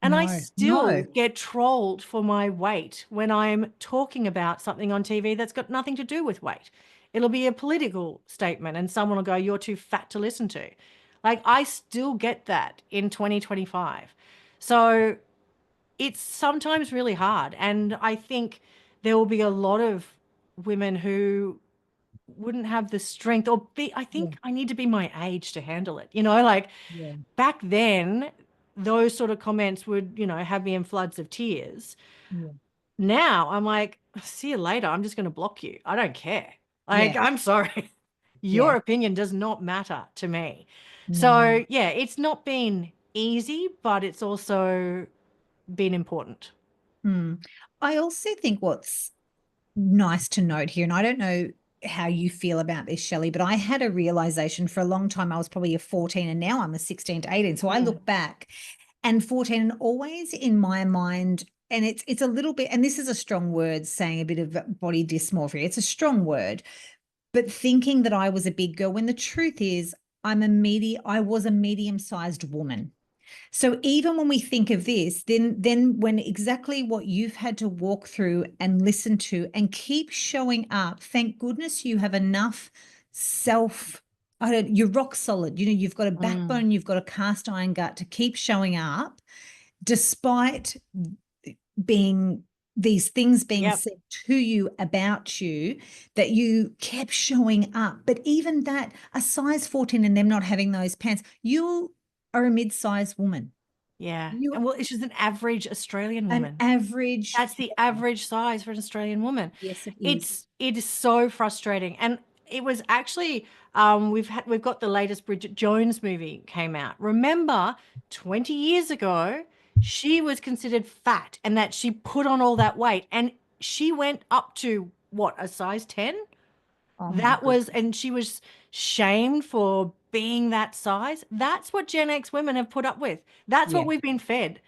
And I No, still no. get trolled for my weight when I'm talking about something on TV that's got nothing to do with weight. It'll be a political statement, and someone will go, "You're too fat to listen to." Like, I still get that in 2025. So it's sometimes really hard. And I think there will be a lot of women who wouldn't have the strength, or I Yeah. think I need to be my age to handle it. Like Yeah. back then, those sort of comments would, have me in floods of tears. Yeah. Now I'm like, "See you later. I'm just going to block you. I don't care. Like, Yeah. I'm sorry. Your Yeah. opinion does not matter to me." No. So yeah, it's not been easy, but it's also been important. I also think what's nice to note here, and I don't know how you feel about this, Shelley, but I had a realization for a long time. I was probably a 14 and now I'm a 16 to 18. So I Mm. look back, and 14, and always in my mind, and it's a little bit, and this is a strong word, saying a bit of body dysmorphia. It's a strong word, but thinking that I was a big girl, when the truth is I was a medium-sized woman. So even when we think of this, then when exactly what you've had to walk through and listen to and keep showing up, thank goodness you have enough self. I don't, you're rock solid. You've got a Mm. backbone, you've got a cast iron gut to keep showing up despite being these things being Yep. said to you about you, that you kept showing up. But even that, a size 14 and them not having those pants, you are a mid-sized woman. Yeah. You And well, she's an average Australian an woman. average That's the woman. average size for an Australian woman. Yes, it is. It is so frustrating. And it was actually we've got the latest Bridget Jones movie came out. Remember, 20 years ago, she was considered fat and that she put on all that weight and she went up to what, a size 10? Oh my That was, goodness. and she was shamed for being that size. That's what Gen X women have put up with. That's what Yeah, we've been fed.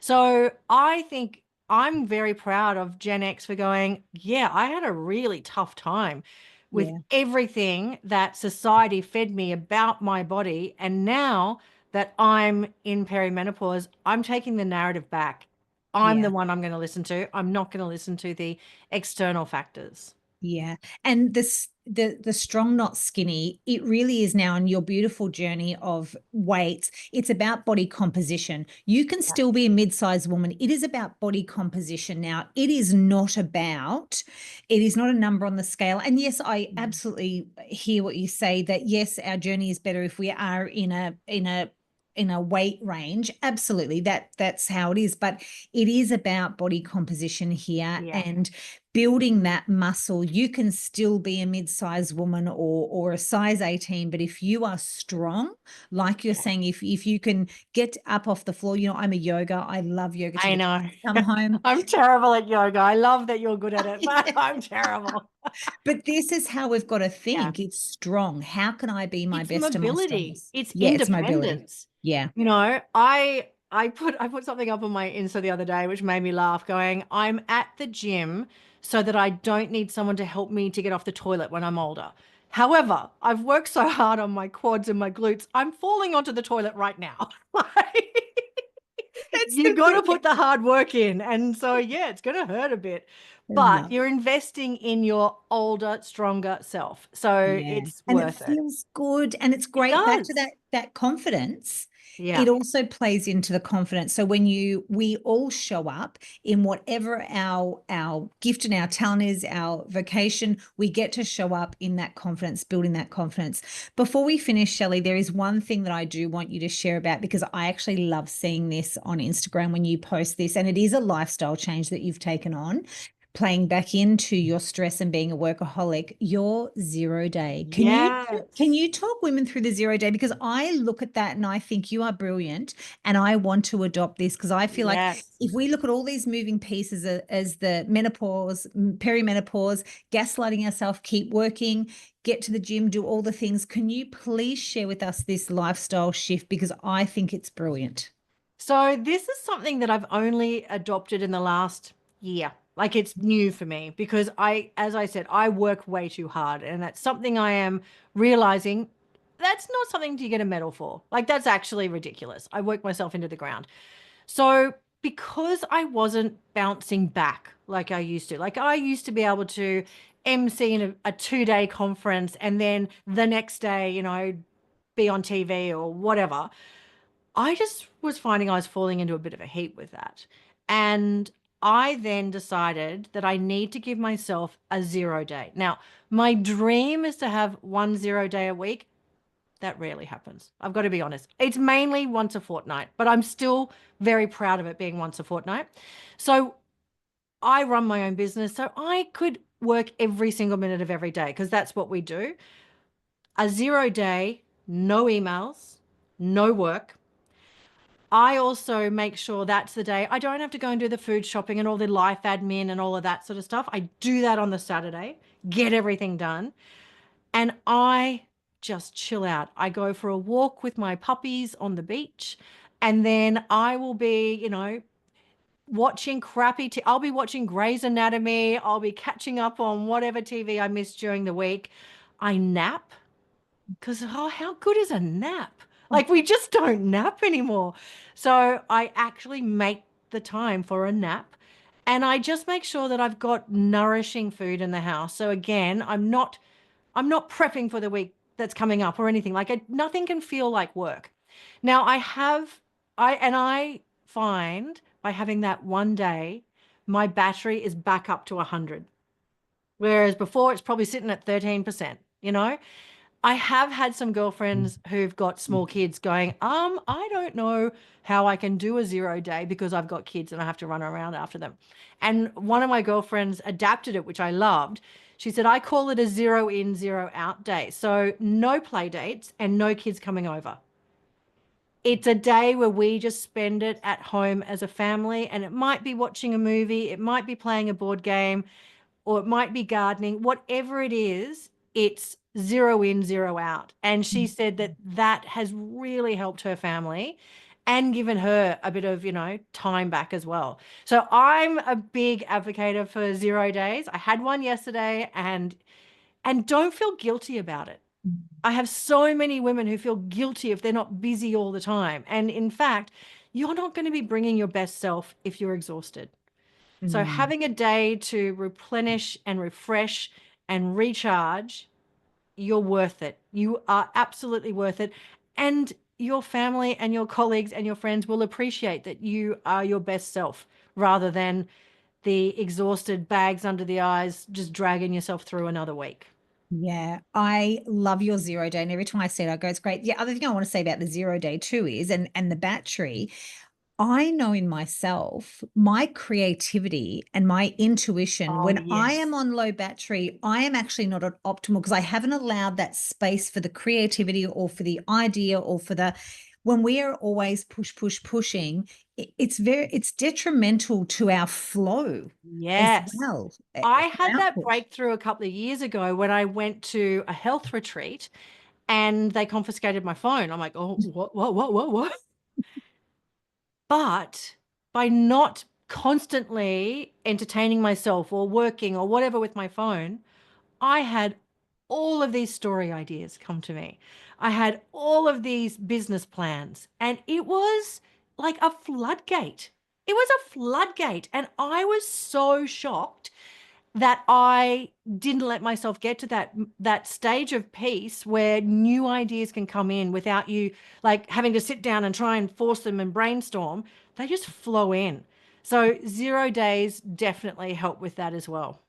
So I think I'm very proud of Gen X for going, yeah, I had a really tough time with yeah, everything that society fed me about my body. And now that I'm in perimenopause, I'm taking the narrative back. I'm yeah. the one I'm going to listen to. I'm not going to listen to the external factors. Yeah. And this the strong not skinny, it really is now on your beautiful journey of weights. It's about body composition. You can still be a mid-sized woman. It is about body composition now. It is not a number on the scale. And yes, I Mm. absolutely hear what you say that yes, our journey is better if we are in a weight range. Absolutely. That's how it is. But it is about body composition here Yeah. and building that muscle. You can still be a mid-sized woman or a size 18, but if you are strong, like you're Yeah. saying, if you can get up off the floor, I'm a yoga. I love yoga to I the know. come home. I'm terrible at yoga. I love that you're good at it, but I'm terrible. But this is how we've got to Yeah. think. It's strong. How can I be my It's best and my mobility. strongest? It's Yeah, it's mobility. independence. Yeah. You know, I put something up on my Insta the other day which made me laugh, going, I'm at the gym so that I don't need someone to help me to get off the toilet when I'm older. However, I've worked so hard on my quads and my glutes, I'm falling onto the toilet right now. Like, That's you the got to thing. put the hard work in. And so, yeah, it's going to hurt a bit, I but love. you're investing in your older, stronger self. So Yeah. it's And it worth it. feels good and it's It great. Back to does. that confidence. Yeah. It also plays into the confidence. So when we all show up in whatever our gift and our talent is, our vocation, we get to show up in that confidence, building that confidence. Before we finish, Shelley, there is one thing that I do want you to share about because I actually love seeing this on Instagram when you post this, and it is a lifestyle change that you've taken on playing back into your stress and being a workaholic, your 0 day. Can Yes. you talk women through the 0 day? Because I look at that and I think you are brilliant and I want to adopt this because I feel like Yes. if we look at all these moving pieces as the menopause, perimenopause, gaslighting ourselves, keep working, get to the gym, do all the things. Can you please share with us this lifestyle shift? Because I think it's brilliant. So this is something that I've only adopted in the last year. Like it's new for me because as I said, I work way too hard and that's something I am realizing that's not something to get a medal for. Like that's actually ridiculous. I work myself into the ground. So because I wasn't bouncing back like I used to, like I used to be able to MC in a 2 day conference and then the next day, be on TV or whatever. I just was finding I was falling into a bit of a heap with that. And I then decided that I need to give myself a 0 day. Now, my dream is to have 1 0 day a week. That rarely happens. I've got to be honest. It's mainly once a fortnight, but I'm still very proud of it being once a fortnight. So I run my own business, so I could work every single minute of every day because that's what we do. A 0 day, no emails, no work. I also make sure that's the day I don't have to go and do the food shopping and all the life admin and all of that sort of stuff. I do that on the Saturday, get everything done, and I just chill out. I go for a walk with my puppies on the beach, and then I will be, watching I'll be watching Grey's Anatomy. I'll be catching up on whatever TV I missed during the week. I nap because, oh, how good is a nap? Like, we just don't nap anymore. So I actually make the time for a nap and I just make sure that I've got nourishing food in the house. So again, I'm not prepping for the week that's coming up or anything. Like, nothing can feel like work. Now, I find by having that 1 day, my battery is back up to 100. Whereas before it's probably sitting at 13%. I have had some girlfriends who've got small kids going, I don't know how I can do a 0 day because I've got kids and I have to run around after them. And one of my girlfriends adapted it, which I loved. She said, I call it a 0 in, 0 out day. So no play dates and no kids coming over. It's a day where we just spend it at home as a family, and it might be watching a movie, it might be playing a board game, or it might be gardening, whatever it is, it's 0 in, 0 out. And she said that that has really helped her family and given her a bit of, time back as well. So I'm a big advocate for 0 days. I had one yesterday, and don't feel guilty about it. I have so many women who feel guilty if they're not busy all the time. And in fact, you're not going to be bringing your best self if you're exhausted. So Mm. having a day to replenish and refresh and recharge, you're worth it. You are absolutely worth it. And your family and your colleagues and your friends will appreciate that you are your best self rather than the exhausted bags under the eyes, just dragging yourself through another week. Yeah, I love your 0 day. And every time I see it, I go, it's great. The other thing I want to say about the 0 day too is, and the battery, I know in myself, my creativity and my intuition, Oh, when I yes. am on low battery, I am actually not at optimal because I haven't allowed that space for the creativity or for the idea or for the, when we are always pushing, it's detrimental to our flow as Yes. well, I for had that output. breakthrough a couple of years ago when I went to a health retreat and they confiscated my phone. I'm like, oh, what? But by not constantly entertaining myself or working or whatever with my phone, I had all of these story ideas come to me. I had all of these business plans, and it was like a floodgate. It was a floodgate. And I was so shocked that I didn't let myself get to that stage of peace where new ideas can come in without you like having to sit down and try and force them and brainstorm. They just flow in. So 0 days definitely help with that as well.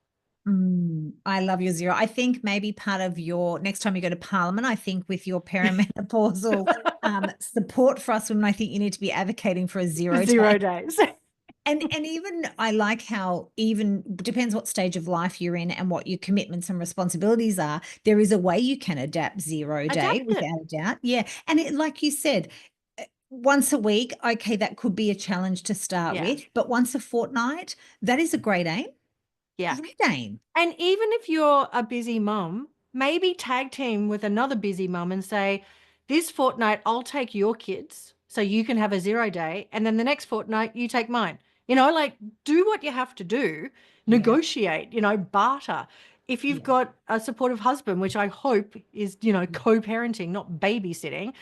I love your 0. I think maybe part of your next time you go to Parliament, I think with your perimenopausal support for us women, I think you need to be advocating for a zero Zero day. days. And even I like how even depends what stage of life you're in and what your commitments and responsibilities are. There is a way you can adapt 0 day Adapt it. without a doubt. Yeah. And like you said, once a week, okay, that could be a challenge to start Yeah. with, but once a fortnight, that is a great aim. Yeah. Great aim. And even if you're a busy mum, maybe tag team with another busy mum and say, this fortnight, I'll take your kids so you can have a 0 day. And then the next fortnight, you take mine. Like do what you have to do, Yeah. negotiate, barter. If you've Yeah. got a supportive husband, which I hope is, co parenting, not babysitting,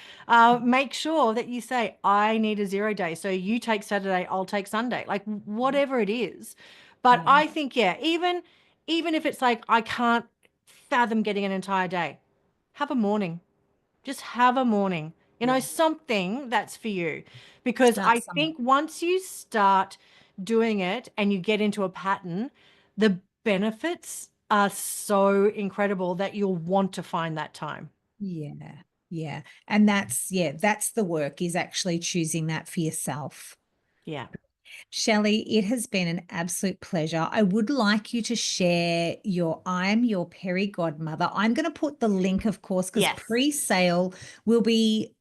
make sure that you say, I need a 0 day. So you take Saturday, I'll take Sunday, like whatever it is. But Yeah. I think, yeah, even if it's like I can't fathom getting an entire day, have a morning. Just have a morning. Yeah. Something that's for you. Because Start I somewhere. think once you start doing it and you get into a pattern, the benefits are so incredible that you'll want to find that time. Yeah. Yeah. And that's the work is actually choosing that for yourself. Yeah. Shelley, it has been an absolute pleasure. I would like you to share your I'm Your Peri Godmother. I'm going to put the link, of course, because Yes. pre-sale will be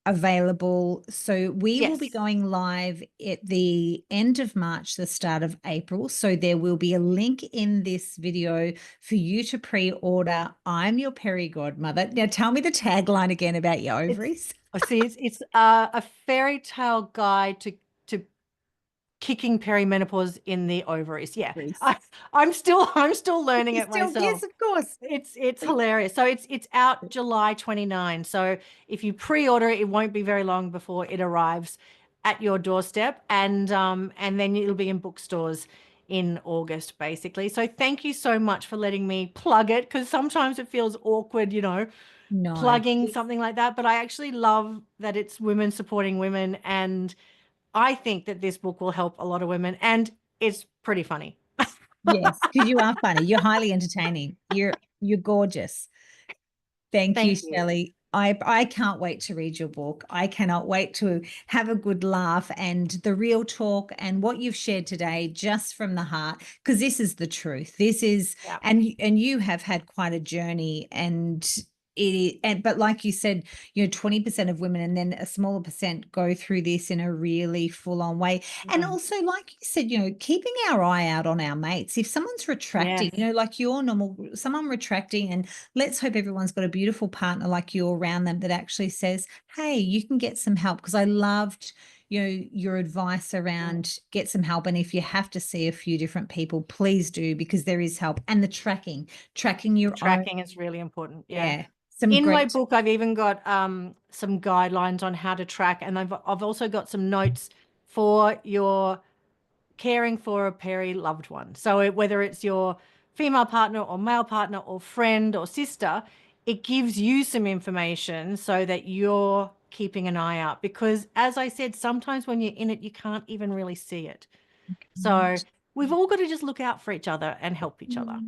available. So we will be Yes. going live at the end of March, the start of April. So there will be a link in this video for you to pre-order I'm Your Peri Godmother. Now tell me the tagline again about your It's ovaries. I see it's a fairy tale guide to kicking perimenopause in the ovaries. Yeah. Ovaries. I'm still learning You it still, myself. yes, of course. It's hilarious. So it's out July 29. So if you pre-order it, it won't be very long before it arrives at your doorstep, and then it'll be in bookstores in August, basically. So thank you so much for letting me plug it because sometimes it feels awkward, No. plugging something like that. But I actually love that it's women supporting women, and I think that this book will help a lot of women, and it's pretty funny. Yes, because you are funny. You're highly entertaining. You're gorgeous. Thank you, Thank you. Shelley. I can't wait to read your book. I cannot wait to have a good laugh and the real talk and what you've shared today just from the heart, because this is the truth. This is, Yeah. and you have had quite a journey, but like you said, 20% of women and then a smaller percent go through this in a really full-on way. And Mm. also, like you said, keeping our eye out on our mates. If someone's retracting, Yes. like your normal, someone retracting, and let's hope everyone's got a beautiful partner like you around them that actually says, hey, you can get some help. Because I loved, your advice Mm. around get some help. And if you have to see a few different people, please do, because there is help. And the tracking your own. Tracking is really important. Yeah. Yeah. Some In my great. book, I've even got some guidelines on how to track, and I've also got some notes for your caring for a peri loved one. So whether it's your female partner or male partner or friend or sister, it gives you some information so that you're keeping an eye out. Because as I said, sometimes when you're in it, you can't even really see it. So we've all got to just look out for each other and help each other.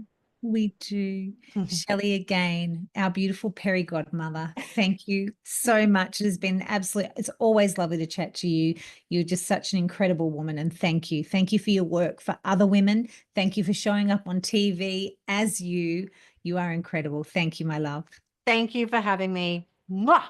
We do. Shelley, again, our beautiful Peri Godmother. Thank you so much. It has been it's always lovely to chat to you. You're just such an incredible woman. And thank you. Thank you for your work for other women. Thank you for showing up on TV as you. You are incredible. Thank you, my love. Thank you for having me. Mwah!